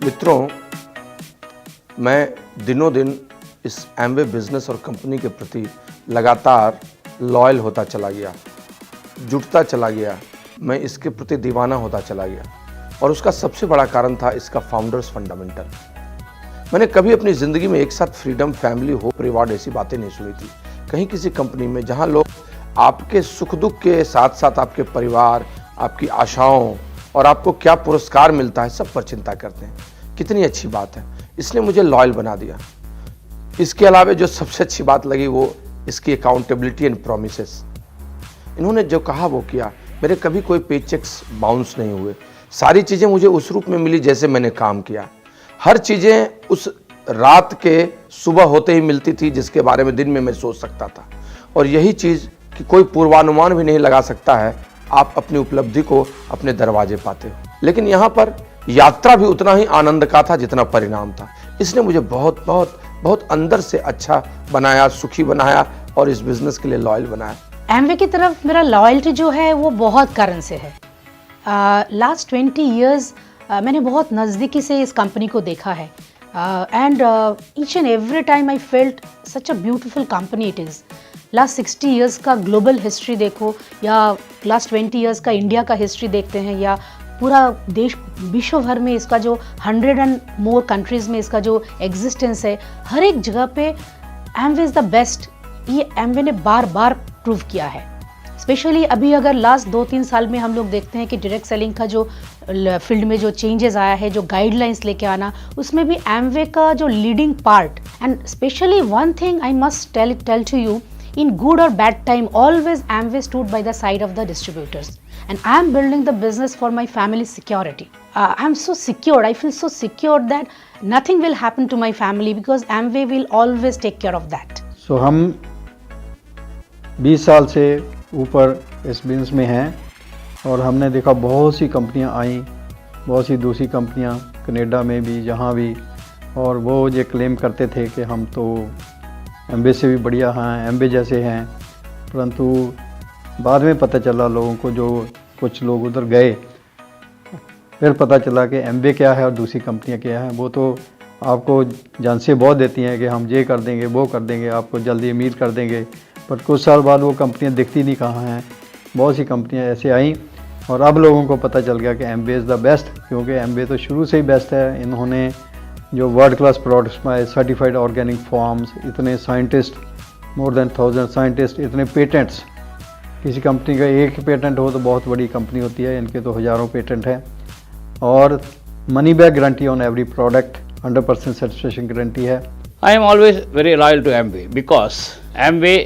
मित्रों, मैं दिनों दिन इस एमवे बिजनेस और कंपनी के प्रति लगातार लॉयल होता चला गया, जुटता चला गया। मैं इसके प्रति दीवाना होता चला गया और उसका सबसे बड़ा कारण था इसका फाउंडर्स फंडामेंटल। मैंने कभी अपनी ज़िंदगी में एक साथ फ्रीडम, फैमिली, होप, रिवार्ड ऐसी बातें नहीं सुनी थी कहीं किसी कंपनी में, जहां लोग आपके सुख दुख के साथ साथ आपके परिवार, आपकी आशाओं और आपको क्या पुरस्कार मिलता है सब पर चिंता करते हैं। कितनी अच्छी बात है, इसने मुझे लॉयल बना दिया। इसके अलावा जो सबसे अच्छी बात लगी वो इसकी अकाउंटेबिलिटी एंड प्रोमिसेस। इन्होंने जो कहा वो किया। मेरे कभी कोई पे चेक्स बाउंस नहीं हुए। सारी चीज़ें मुझे उस रूप में मिली जैसे मैंने काम किया। हर चीज़ें उस रात के सुबह होते ही मिलती थी जिसके बारे में दिन में मैं सोच सकता था। और यही चीज़ कि कोई पूर्वानुमान भी नहीं लगा सकता है, आप अपनी उपलब्धि को अपने दरवाजे पाते हो। लेकिन यहाँ पर यात्रा भी उतना ही आनंद का था जितना परिणाम था। इसने मुझे बहुत बहुत बहुत अंदर से अच्छा बनाया, सुखी बनाया और इस बिजनेस के लिए लॉयल बनाया। एमवे की तरफ मेरा लॉयल्टी जो है वो बहुत कारण से है। लास्ट 20 ईयर्स मैंने बहुत नज़दीकी से इस कंपनी को देखा है and each and every time I felt such a beautiful company it is. Last 60 years का ग्लोबल हिस्ट्री देखो या लास्ट 20 ईयर्स का इंडिया का हिस्ट्री देखते हैं या पूरा देश विश्व भर में इसका जो 100 एंड मोर कंट्रीज़ में इसका जो एग्जिस्टेंस है, हर एक जगह पे एमवे इज़ द बेस्ट। ये एमवे ने बार बार प्रूव किया है। स्पेशली अभी अगर लास्ट 2-3 साल में हम लोग देखते हैं कि डायरेक्ट सेलिंग का जो फील्ड में जो चेंजेस आया है, जो गाइडलाइंस लेके आना, उसमें भी एमवे का जो leading part. And specially one thing I must tell to you, in good or bad time, always Amway stood by the side of the distributors, and I am building the business for my family's security. I am so secured, I feel so secured that nothing will happen to my family because Amway will always take care of that. So हम 20 साल से ऊपर इस business में हैं और हमने देखा बहुत सी कंपनियां आई, बहुत सी दूसरी कंपनियां कनाडा में भी, जहां भी, और वो ये क्लेम करते थे कि हम तो एमवे से भी बढ़िया हैं, एमवे जैसे हैं। परंतु बाद में पता चला लोगों को, जो कुछ लोग उधर गए, फिर पता चला कि एमवे क्या है और दूसरी कंपनियां क्या हैं। वो तो आपको झांसे बहुत देती हैं कि हम ये कर देंगे, वो कर देंगे, आपको जल्दी अमीर कर देंगे, पर कुछ साल बाद वो कंपनियां दिखती नहीं कहाँ हैं। बहुत सी कंपनियां ऐसे आईं और अब लोगों को पता चल गया कि एमवे इज़ द बेस्ट, क्योंकि एमवे तो शुरू से ही बेस्ट है। इन्होंने जो वर्ल्ड क्लास प्रोडक्ट्स में सर्टिफाइड ऑर्गेनिक फार्म्स, इतने साइंटिस्ट, मोर देन 1000 साइंटिस्ट, इतने पेटेंट्स। किसी कंपनी का एक पेटेंट हो तो बहुत बड़ी कंपनी होती है, इनके तो हज़ारों पेटेंट हैं। और money back guarantee on every product, 100% satisfaction guarantee है। I am always very loyal to Amway because Amway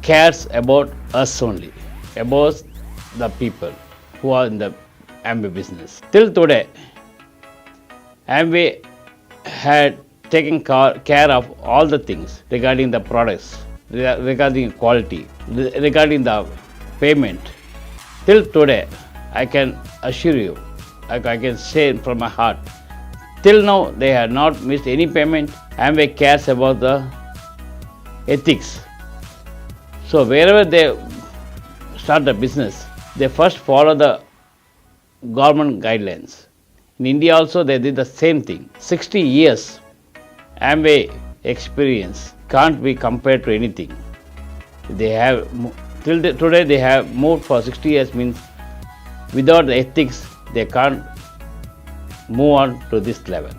cares about us only, about the people who are in the Amway business. Till today, Amway had taken care of all the things regarding the products, regarding quality, regarding the payment. Till today, I can assure you, I can say from my heart, till now they have not missed any payment. Amway cares about the ethics. So wherever they start the business, they first follow the government guidelines. In India also they did the same thing. 60 years Amway experience can't be compared to anything. They have today they have moved for 60 years, means without the ethics they can't move on to this level.